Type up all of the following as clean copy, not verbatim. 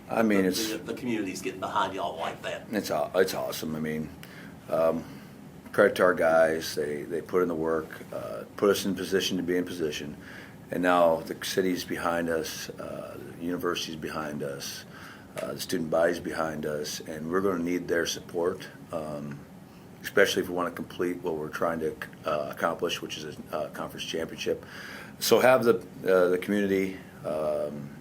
I mean, it's the community's getting behind y'all like that. it's awesome. I mean, credit to our guys. They put in the work, put us in position to be in position, and now the city's behind us, the university's behind us, the student body's behind us, and we're going to need their support, especially if we want to complete what we're trying to accomplish, which is a conference championship. So have the community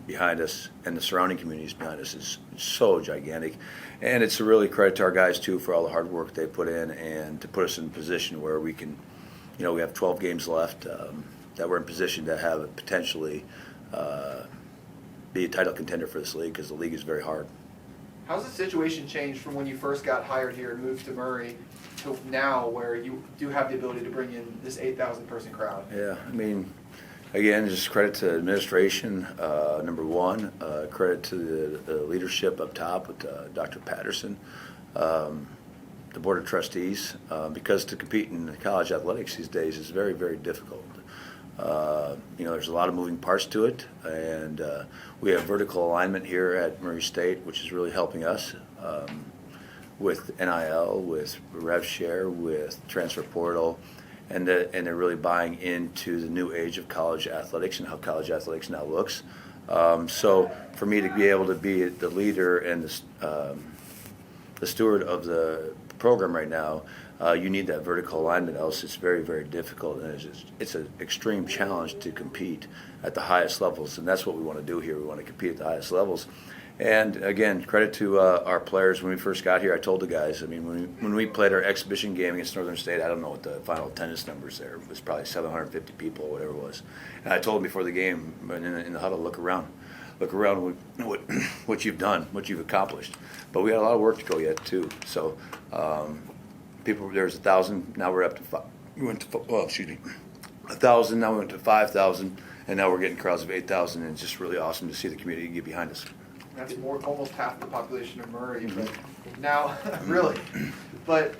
behind us and the surrounding communities behind us is so gigantic, and it's a really credit to our guys too for all the hard work they put in and to put us in a position where we can, we have 12 games left that we're in position to have potentially be a title contender for this league because the league is very hard. How's the situation changed from when you first got hired here and moved to Murray to now where you do have the ability to bring in this 8,000 person crowd? Yeah, I mean, again, just credit to administration, number one, credit to the leadership up top with Dr. Patterson, the Board of Trustees, because to compete in college athletics these days is very, very difficult. There's a lot of moving parts to it, and we have vertical alignment here at Murray State, which is really helping us with NIL, with rev share, with transfer portal, and they're really buying into the new age of college athletics and how college athletics now looks. So for me to be able to be the leader and the steward of the program right now, you need that vertical alignment, else it's very, very difficult, and it's an extreme challenge to compete at the highest levels, and that's what we want to do here. We want to compete at the highest levels. And again, credit to our players. When we first got here, I told the guys, when we played our exhibition game against Northern State, I don't know what the final attendance numbers there. It was probably 750 people, whatever it was. And I told them before the game, in the huddle, look around what you've done, what you've accomplished. But we got a lot of work to go yet, too. So there's 1,000, now we're up to we went to 1,000, now we went to 5,000, and now we're getting crowds of 8,000, and it's just really awesome to see the community get behind us. That's almost half the population of Murray, but now, really. But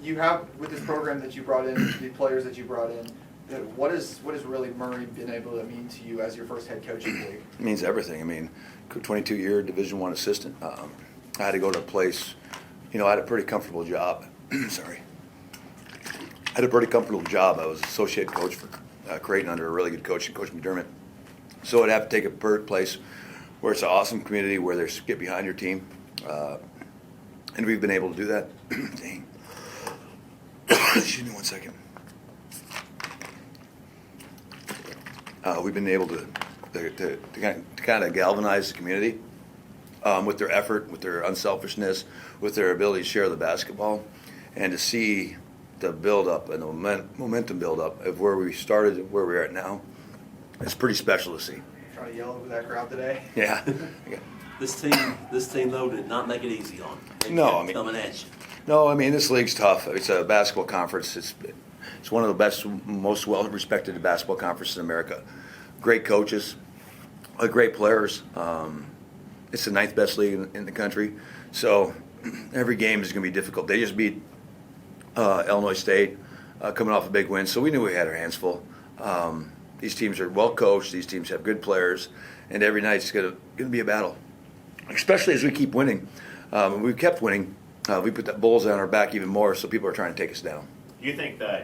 you have, with this program that you brought in, the players that you brought in, what has really Murray been able to mean to you as your first head coach in the league? It means everything. 22-year Division I assistant. I had to go to a place, I had a pretty comfortable job. Sorry. I had a pretty comfortable job. I was associate coach for Creighton under a really good coach, Coach McDermott. So I'd have to take a place where it's an awesome community, where there's get behind your team. And we've been able to do that. Dang. Excuse me one second. We've been able to kind of galvanize the community with their effort, with their unselfishness, with their ability to share the basketball, and to see the build-up and the momentum build-up of where we started and where we're at now. It's pretty special to see. Trying to yell over that crowd today? Yeah. This team though did not make it easy on. They kept coming at you. No, this league's tough. It's a basketball conference. It's one of the best, most well-respected basketball conferences in America. Great coaches, great players. It's the 9th best league in the country. So every game is going to be difficult. They just beat Illinois State, coming off a big win. So we knew we had our hands full. These teams are well coached. These teams have good players, and every night's going to be a battle. Especially as we keep winning. We've kept winning. We put that bullseye on our back even more, so people are trying to take us down. Do you think the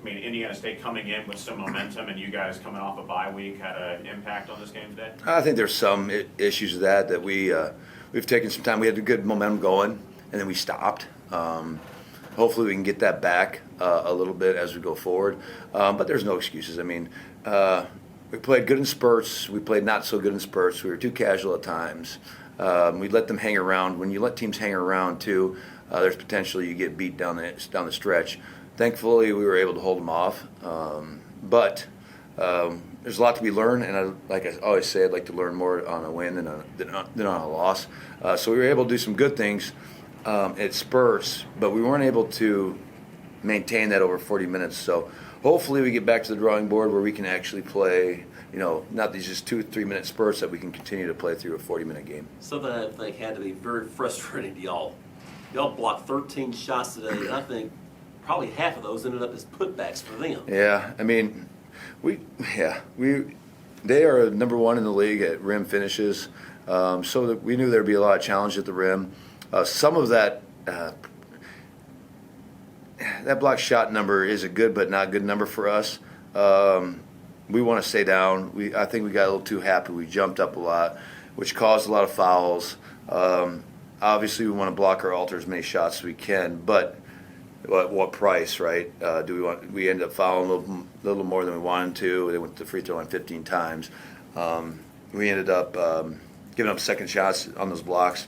Indiana State coming in with some momentum and you guys coming off a bye week had an impact on this game today? I think there's some issues with that we've taken some time. We had a good momentum going, and then we stopped. Hopefully we can get that back a little bit as we go forward. But there's no excuses. We played good in spurts. We played not so good in spurts. We were too casual at times. We let them hang around. When you let teams hang around too, there's potential you get beat down the stretch. Thankfully, we were able to hold them off. But there's a lot to be learned, and like I always say, I'd like to learn more on a win than on a loss. So we were able to do some good things at spurts, but we weren't able to maintain that over 40 minutes. So hopefully we get back to the drawing board where we can actually play, not these just 2-3 minute spurts, that we can continue to play through a 40-minute game. Something I think had to be very frustrating to y'all. Y'all blocked 13 shots today, and I think probably half of those ended up as putbacks for them. Yeah, they are number one in the league at rim finishes. So that we knew there'd be a lot of challenge at the rim. Some of that block shot number is a good but not good number for us. We want to stay down. I think we got a little too happy. We jumped up a lot, which caused a lot of fouls. Obviously, we want to block our alter as many shots as we can, but at what price, right? We end up fouling a little more than we wanted to. They went to the free throw line 15 times. We ended up giving up second shots on those blocks,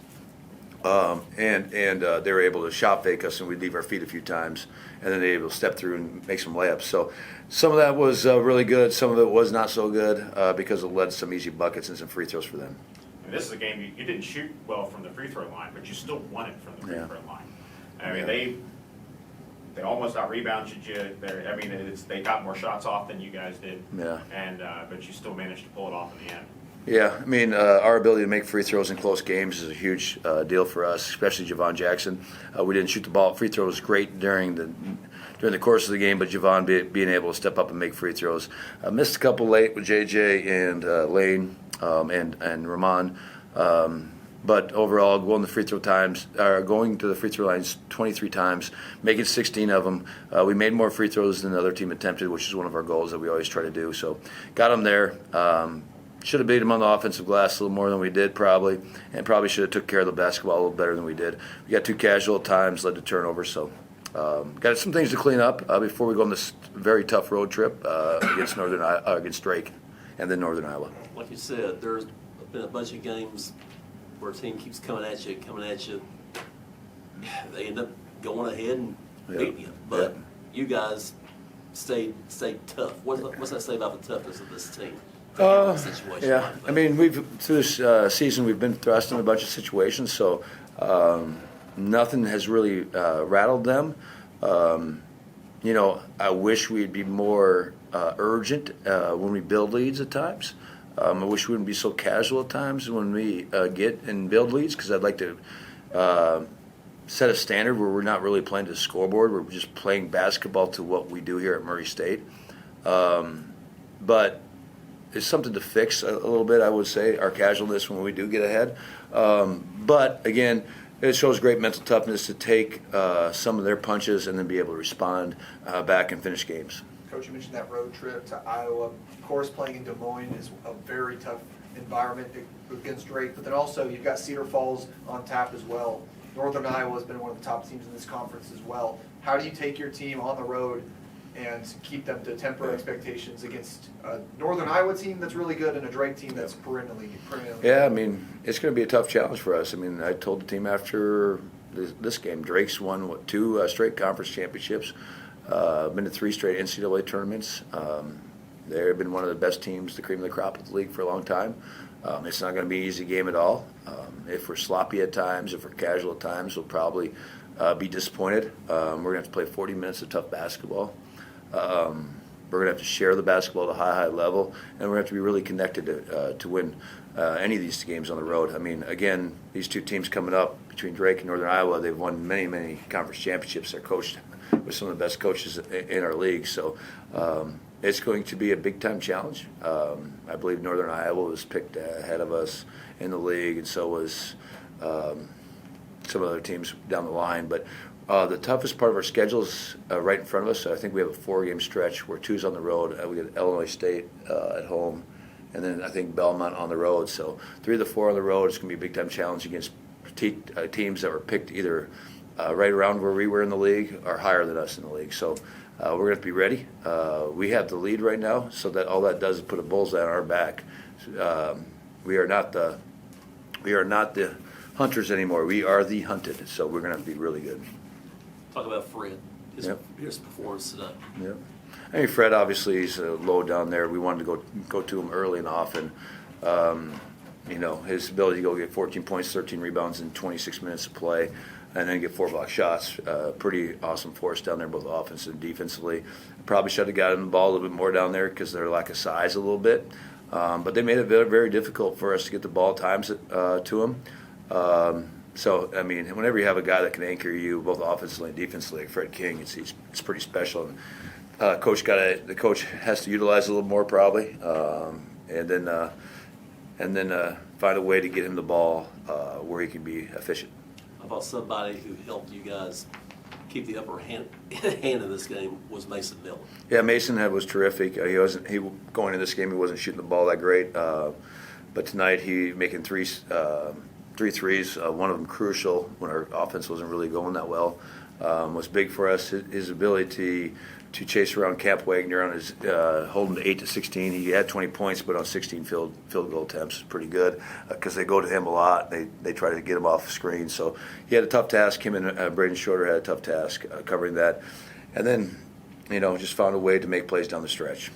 and they were able to shot fake us, and we'd leave our feet a few times, and then they were able to step through and make some layups. So some of that was really good. Some of it was not so good because it led to some easy buckets and some free throws for them. And this is a game you didn't shoot well from the free throw line, but you still won it from the free Yeah. throw line. I mean, Yeah. they almost out rebounded you. They got more shots off than you guys did. Yeah. And but you still managed to pull it off in the end. Yeah, I mean, our ability to make free throws in close games is a huge deal for us, especially Javon Jackson. We didn't shoot the ball. Free throws great during the course of the game, but Javon being able to step up and make free throws. Missed a couple late with JJ and Lane and Rahman. But overall, going to the free throw lines 23 times, making 16 of them. We made more free throws than the other team attempted, which is one of our goals that we always try to do. So got them there. Should have beat them on the offensive glass a little more than we did probably, and probably should have took care of the basketball a little better than we did. We got too casual at times, led to turnovers. So got some things to clean up before we go on this very tough road trip against Drake and then Northern Iowa. Like you said, there's been a bunch of games where a team keeps coming at you. They end up going ahead and beating you. But you guys stayed tough. What's that say about the toughness of this team? Situation Yeah, like that? I mean, through this season we've been thrust in a bunch of situations, so nothing has really rattled them. I wish we'd be more urgent when we build leads at times. I wish we wouldn't be so casual at times when we get and build leads, because I'd like to set a standard where we're not really playing to the scoreboard. We're just playing basketball to what we do here at Murray State. But it's something to fix a little bit, I would say, our casualness when we do get ahead. But, again, it shows great mental toughness to take some of their punches and then be able to respond back and finish games. Coach, you mentioned that road trip to Iowa. Of course, playing in Des Moines is a very tough environment against Drake, but then also you've got Cedar Falls on tap as well. Northern Iowa has been one of the top teams in this conference as well. How do you take your team on the road and keep them to temper expectations against a Northern Iowa team that's really good and a Drake team that's perennially Yeah, I mean, it's going to be a tough challenge for us. I mean, I told the team after this game, Drake's won, 2 straight conference championships, been to 3 straight NCAA tournaments. They've been one of the best teams, the cream of the crop of the league for a long time. It's not going to be an easy game at all. If we're sloppy at times, if we're casual at times, we'll probably be disappointed. We're going to have to play 40 minutes of tough basketball. We're going to have to share the basketball at a high level, and we're going to have to be really connected to win any of these games on the road. I mean, again, these 2 teams coming up between Drake and Northern Iowa, they've won many, many conference championships. They're coached with some of the best coaches in our league. So it's going to be a big-time challenge. I believe Northern Iowa was picked ahead of us in the league, and so was some other teams down the line. But the toughest part of our schedule is right in front of us. I think we have a 4-game stretch where 2's on the road. We get Illinois State at home, and then I think Belmont on the road. So 3 of the 4 on the road is going to be a big-time challenge against teams that were picked either right around where we were in the league or higher than us in the league. So we're going to have to be ready. We have the lead right now, so that all that does is put a bullseye on our back. We are not the hunters anymore. We are the hunted. So we're going to have to be really good. Talk about Fred, Yep. his performance today. Yeah, I mean, Fred obviously is low down there. We wanted to go to him early and often. His ability to go get 14 points, 13 rebounds in 26 minutes of play, and then get 4 block shots. Pretty awesome for us down there, both offensively and defensively. Probably should have gotten the ball a little bit more down there because of their lack of size a little bit. But they made it very, very difficult for us to get the ball at times to him. So, I mean, whenever you have a guy that can anchor you both offensively and defensively, like Fred King, it's pretty special. And, the coach has to utilize a little more probably, and then find a way to get him the ball where he can be efficient. How about somebody who helped you guys keep the upper hand in this game was Mason Miller. Yeah, Mason was terrific. He going into this game, he wasn't shooting the ball that great, but tonight he making three threes, one of them crucial when our offense wasn't really going that well. Was big for us. His ability to chase around Cap Wagner on his holding to 8 to 16. He had 20 points, but on 16 field goal attempts is pretty good because they go to him a lot. They try to get him off the screen. So he had a tough task. Him and Braden Shorter had a tough task covering that, and then just found a way to make plays down the stretch.